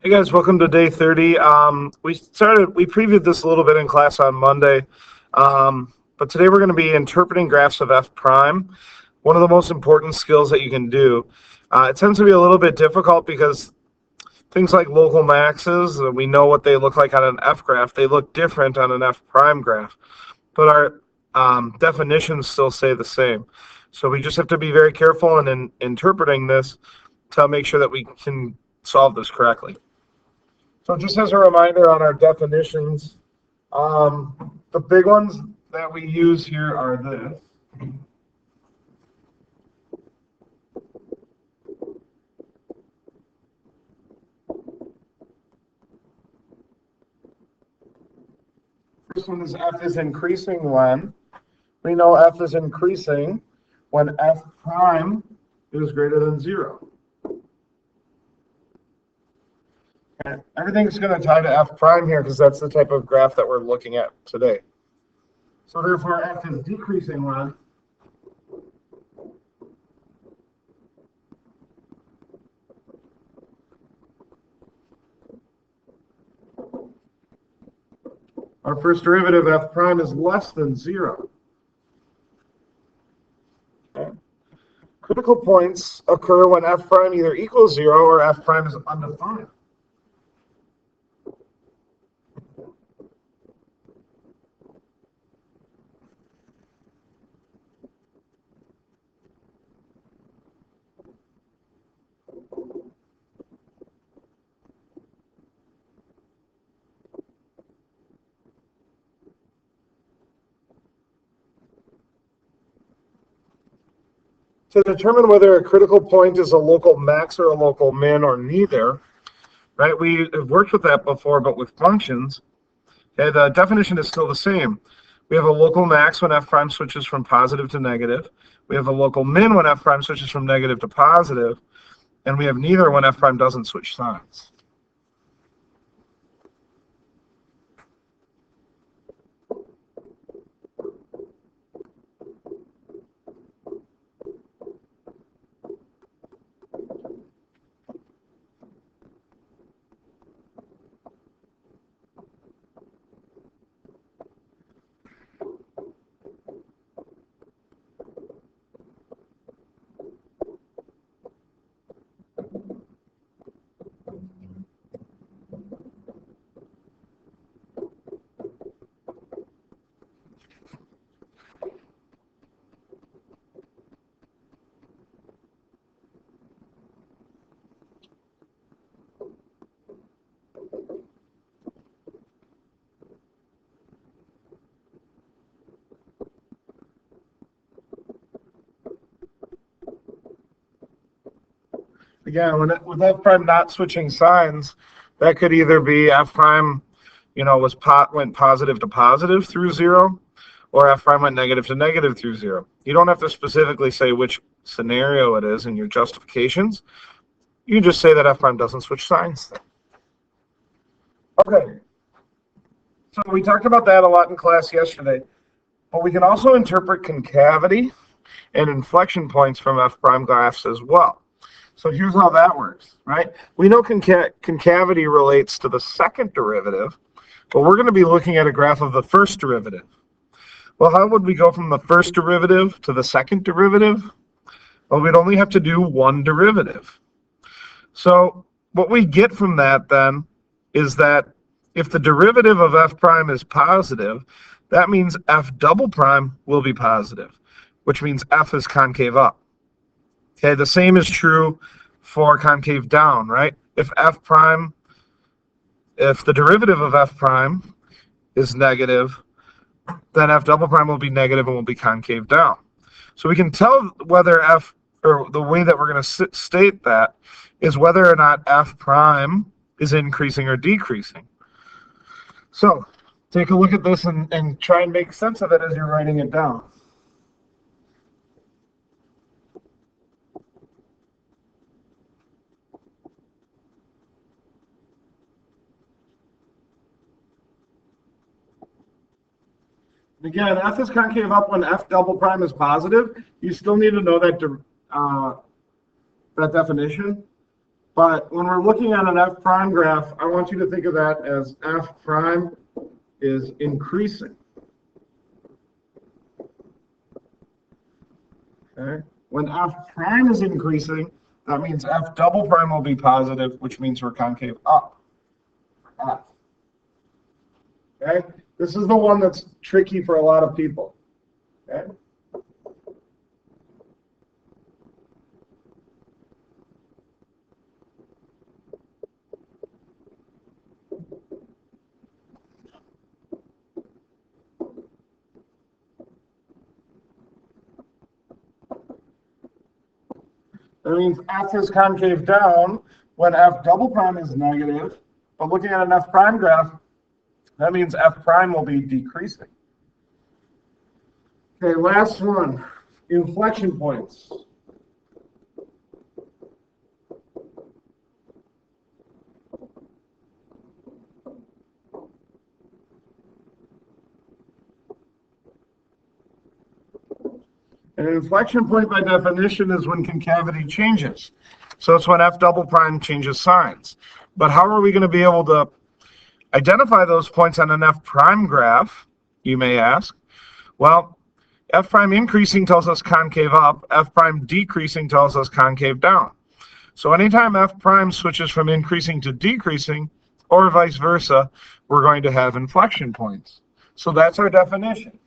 Hey guys, welcome to day 30. We previewed this a little bit in class on Monday, but today we're going to be interpreting graphs of f prime, one of the most important skills that you can do. It tends to be a little bit difficult because things like local maxes, we know what they look like on an f graph. They look different on an f prime graph, but our definitions still stay the same. So we just have to be very careful in interpreting this to make sure that we can solve this correctly. So just as a reminder on our definitions, the big ones that we use here are this. First one is f is increasing when. We know f is increasing when f prime is greater than 0. And everything's going to tie to f prime here because that's the type of graph that we're looking at today. So therefore, f is decreasing when our first derivative f prime is less than 0. Okay. Critical points occur when f prime either equals 0 or f prime is undefined. To determine whether a critical point is a local max or a local min or neither, right? We have worked with that before, but with functions, okay, the definition is still the same. We have a local max when f prime switches from positive to negative. We have a local min when f prime switches from negative to positive, and we have neither when f prime doesn't switch signs. Again, with f prime not switching signs, that could either be f prime, went positive to positive through 0, or f prime went negative to negative through 0. You don't have to specifically say which scenario it is in your justifications. You just say that f prime doesn't switch signs. Okay. So we talked about that a lot in class yesterday, but we can also interpret concavity and inflection points from f prime graphs as well. So here's how that works, right? We know concavity relates to the second derivative, but we're going to be looking at a graph of the first derivative. Well, how would we go from the first derivative to the second derivative? Well, we'd only have to do one derivative. So what we get from that then is that if the derivative of f prime is positive, that means f double prime will be positive, which means f is concave up. Okay, the same is true for concave down, right? If the derivative of f prime is negative, then f double prime will be negative and will be concave down. So we can tell whether the way that we're going to state that is whether or not f prime is increasing or decreasing. So take a look at this and try and make sense of it as you're writing it down. Again, f is concave up when f double prime is positive. You still need to know that that definition. But when we're looking at an f prime graph, I want you to think of that as f prime is increasing. Okay? When f prime is increasing, that means f double prime will be positive, which means we're concave up. F. Okay? This is the one that's tricky for a lot of people. Okay? That means f is concave down when f double prime is negative. But looking at an f prime graph, that means f prime will be decreasing. Okay, last one, inflection points. An inflection point by definition is when concavity changes. So it's when f double prime changes signs. But how are we going to be able to identify those points on an f prime graph, you may ask? Well, f prime increasing tells us concave up, f prime decreasing tells us concave down. So anytime f prime switches from increasing to decreasing, or vice versa, we're going to have inflection points. So that's our definition.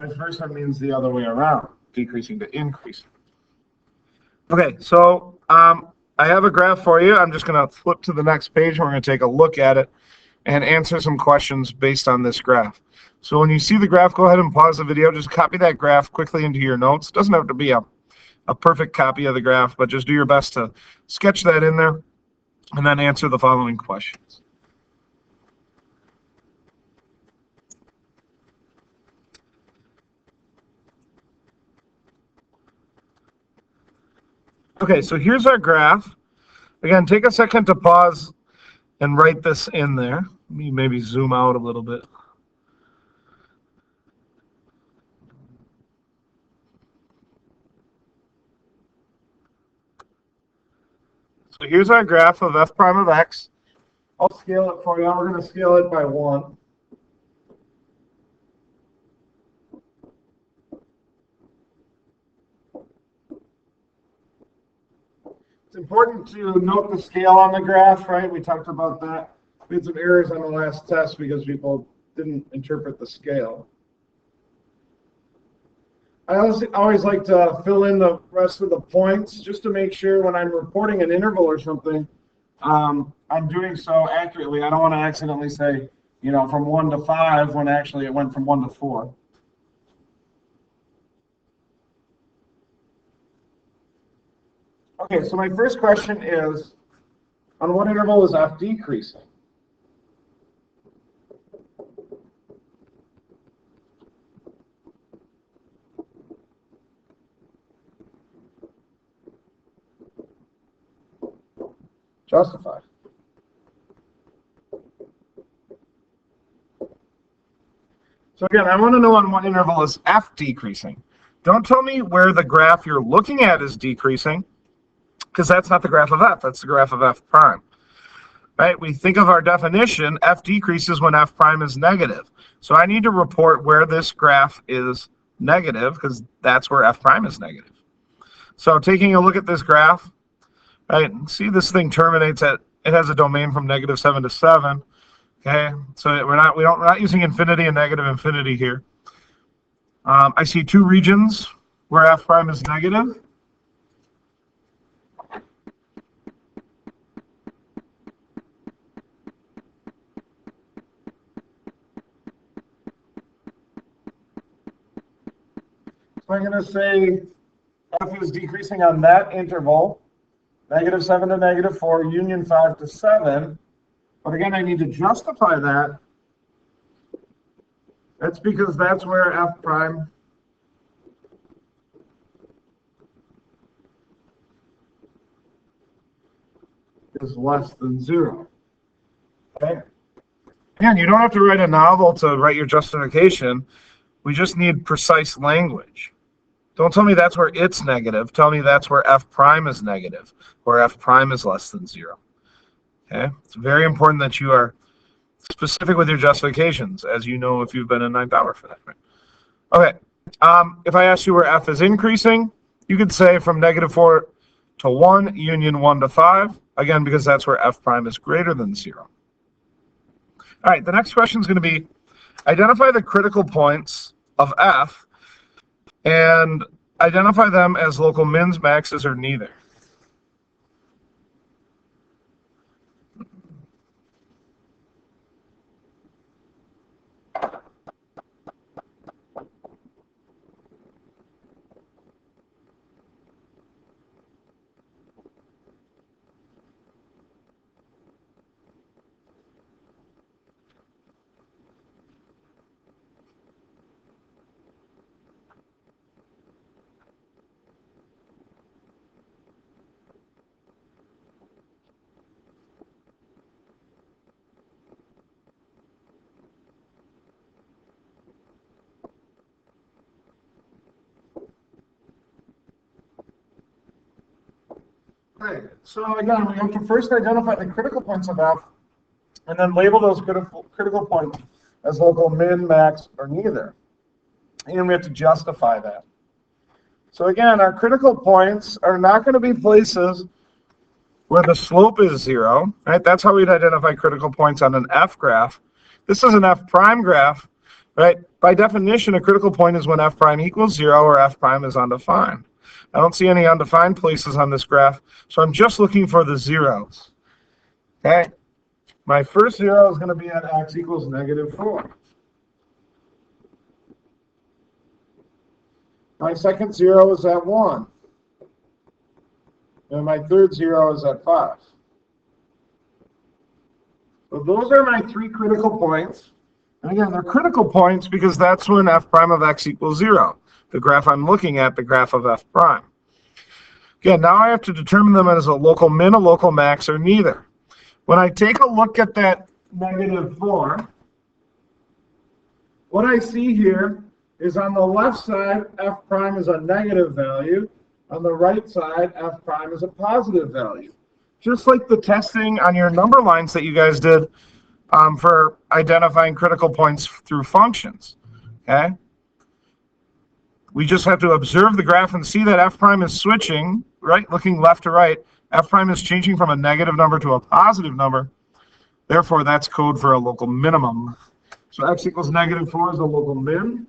Vice versa means the other way around, decreasing to increasing. Okay, so I have a graph for you. I'm just going to flip to the next page and we're going to take a look at it and answer some questions based on this graph. So when you see the graph, go ahead and pause the video. Just copy that graph quickly into your notes. It doesn't have to be a perfect copy of the graph, but just do your best to sketch that in there and then answer the following questions. Okay, so here's our graph. Again, take a second to pause and write this in there. Let me maybe zoom out a little bit. So here's our graph of f prime of x. I'll scale it for you. We're going to scale it by 1. It's important to note the scale on the graph, right? We talked about that. We had some errors on the last test because people didn't interpret the scale. I always like to fill in the rest of the points just to make sure when I'm reporting an interval or something, I'm doing so accurately. I don't want to accidentally say, you know, from 1 to 5 when actually it went from 1 to 4. Okay, so my first question is, on what interval is f decreasing? Justify. So again, I want to know on what interval is f decreasing. Don't tell me where the graph you're looking at is decreasing, because that's not the graph of f, that's the graph of f prime. Right? We think of our definition, f decreases when f prime is negative. So I need to report where this graph is negative, because that's where f prime is negative. So taking a look at this graph, right, see this thing terminates at, it has a domain from -7 to 7. Okay, so we're not using infinity and negative infinity here. I see two regions where f prime is negative. So I'm going to say f is decreasing on that interval, -7 to -4, union 5 to 7. But again, I need to justify that That's because that's where f prime is less than 0. Okay? Again, you don't have to write a novel to write your justification. We just need precise language. Don't tell me that's where it's negative. Tell me that's where f prime is negative, where f prime is less than 0. Okay? It's very important that you are specific with your justifications, as you know if you've been in ninth hour for that. Right? Okay. If I ask you where f is increasing, you could say from -4 to 1 union 1 to 5, again, because that's where f prime is greater than 0. All right, the next question is going to be, identify the critical points of f and identify them as local mins, maxes, or neither. Okay, so again, we have to first identify the critical points of f, and then label those critical points as local min, max, or neither. And we have to justify that. So again, our critical points are not going to be places where the slope is 0, right? That's how we'd identify critical points on an f graph. This is an f prime graph, right? By definition, a critical point is when f prime equals 0 or f prime is undefined. I don't see any undefined places on this graph, so I'm just looking for the zeros. Okay? My first 0 is going to be at x equals -4. My second 0 is at 1. And my third 0 is at 5. So those are my 3 critical points. And again, they're critical points because that's when f prime of x equals 0. The graph I'm looking at, the graph of f prime. Again, now I have to determine them as a local min, a local max, or neither. When I take a look at that -4, what I see here is on the left side, f prime is a negative value. On the right side, f prime is a positive value. Just like the testing on your number lines that you guys did for identifying critical points through functions. Okay? We just have to observe the graph and see that f prime is switching, right? Looking left to right, f prime is changing from a negative number to a positive number. Therefore, that's code for a local minimum. So x equals -4 is a local min.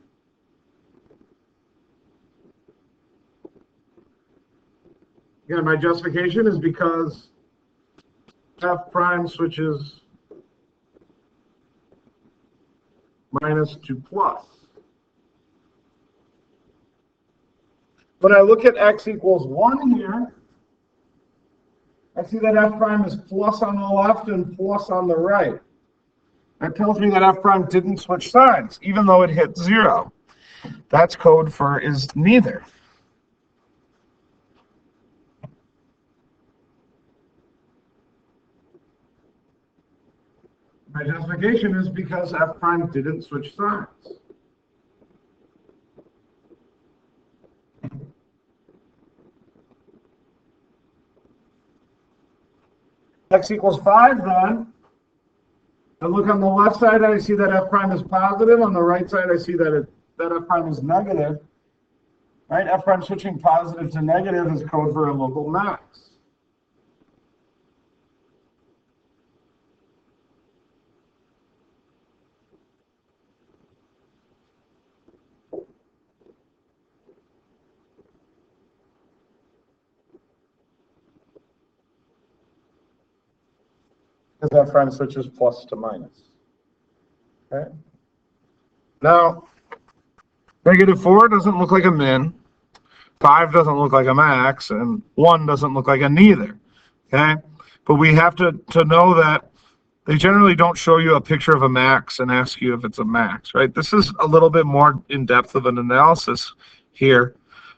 Again, my justification is because f prime switches minus to plus. When I look at x equals 1 here, I see that f prime is plus on the left and plus on the right. That tells me that f prime didn't switch signs, even though it hit 0. That's code for is neither. My justification is because f prime didn't switch signs. X equals 5 then. I look on the left side, I see that f prime is positive. On the right side, I see that f prime is negative. Right? F prime switching positive to negative is code for a local max. Because f prime switches plus to minus. Okay. Now, -4 doesn't look like a min, 5 doesn't look like a max, and 1 doesn't look like a neither. Okay, but we have to know that they generally don't show you a picture of a max and ask you if it's a max, right? This is a little bit more in depth of an analysis here,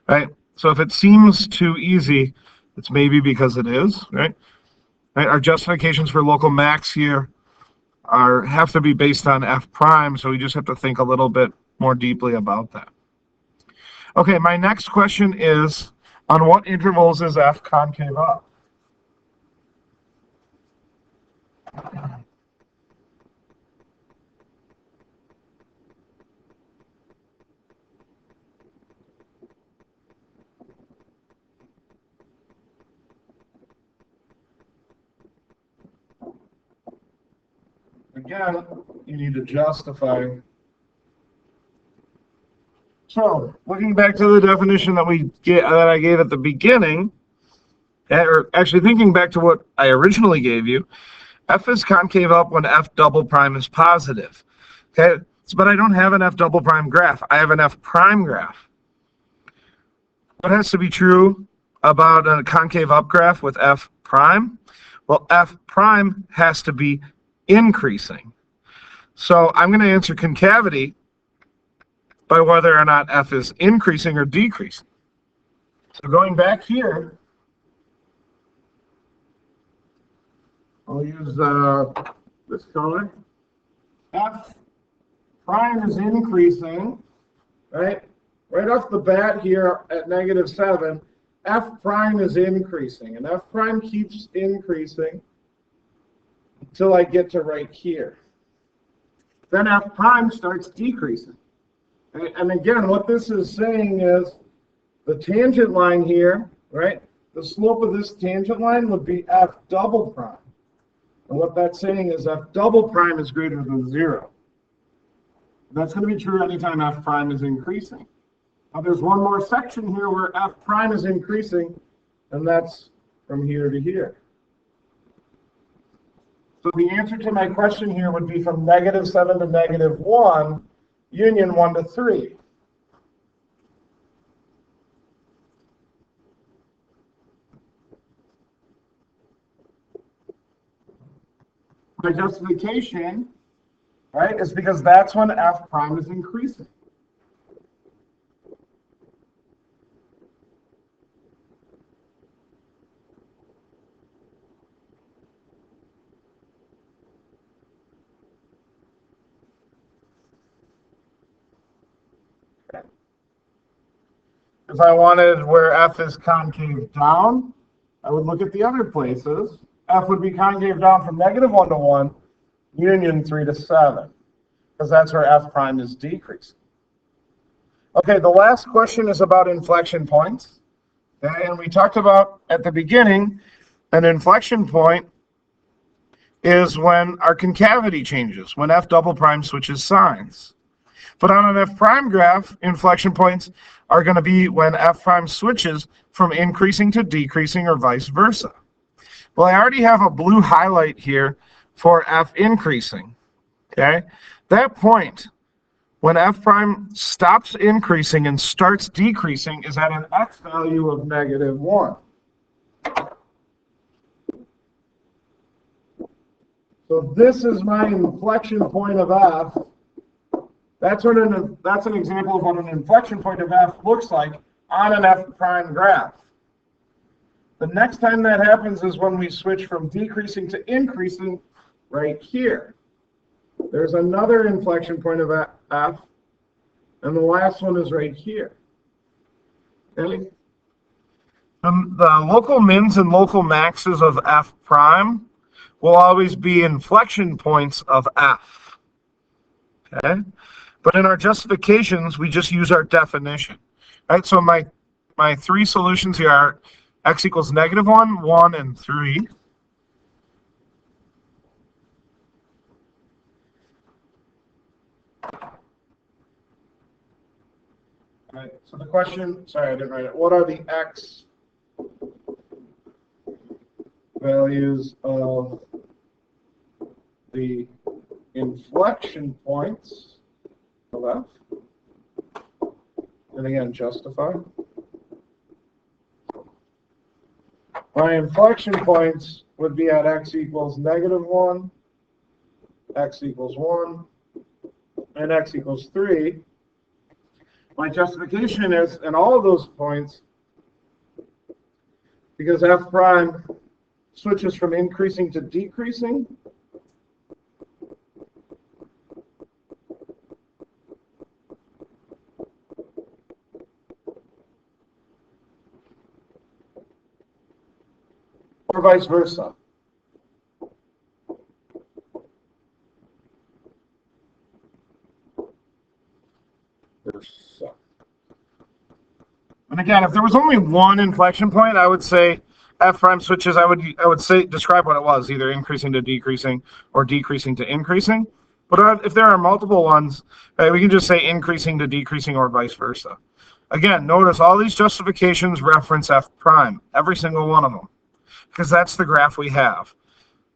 right? So if it seems too easy, it's maybe because it is, right? Our justifications for local max here have to be based on f prime, so we just have to think a little bit more deeply about that. Okay, my next question is, on what intervals is f concave up? Again, you need to justify. So, looking back to the definition that I gave at the beginning, or actually thinking back to what I originally gave you, f is concave up when f double prime is positive. Okay, but I don't have an f double prime graph. I have an f prime graph. What has to be true about a concave up graph with f prime? Well, f prime has to be increasing. So I'm going to answer concavity by whether or not f is increasing or decreasing. So going back here, I'll use this color. F prime is increasing, right? Right off the bat here at -7, f prime is increasing, and f prime keeps increasing until I get to right here. Then f prime starts decreasing. And again, what this is saying is the tangent line here, right? The slope of this tangent line would be f double prime. And what that's saying is f double prime is greater than 0. That's going to be true anytime f prime is increasing. Now there's one more section here where f prime is increasing, and that's from here to here. So the answer to my question here would be from -7 to -1, union 1 to 3. My justification, right, is because that's when f prime is increasing. If I wanted where f is concave down, I would look at the other places. F would be concave down from -1 to 1, union 3 to 7, because that's where f prime is decreasing. Okay, the last question is about inflection points. Okay, and we talked about at the beginning, an inflection point is when our concavity changes, when f double prime switches signs. But on an f prime graph, inflection points are going to be when f prime switches from increasing to decreasing or vice versa. Well, I already have a blue highlight here for f increasing. Okay, that point when f prime stops increasing and starts decreasing is at an x value of -1. So this is my inflection point of f. That's an example of what an inflection point of f looks like on an f prime graph. The next time that happens is when we switch from decreasing to increasing right here. There's another inflection point of f, and the last one is right here. Okay? The local mins and local maxes of f prime will always be inflection points of f. Okay? But in our justifications, we just use our definition. Right? So my three solutions here are x equals -1, 1, and 3. All right, so the question, sorry, I didn't write it. What are the x values of the inflection points of f? And again, justify. My inflection points would be at x equals -1, x equals 1, and x equals 3, my justification is, in all of those points, because f prime switches from increasing to decreasing, or vice versa. And again, if there was only one inflection point, I would say f prime switches, I would say describe what it was, either increasing to decreasing or decreasing to increasing. But if there are multiple ones, we can just say increasing to decreasing or vice versa. Again, notice all these justifications reference f prime, every single one of them, because that's the graph we have,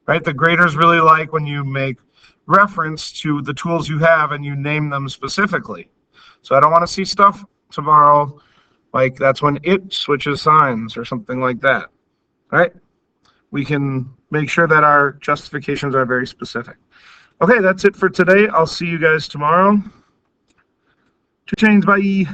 right? The graders really like when you make reference to the tools you have and you name them specifically. So I don't want to see stuff tomorrow like that's when it switches signs or something like that, right? We can make sure that our justifications are very specific. Okay, that's it for today. I'll see you guys tomorrow. 2 chains, bye.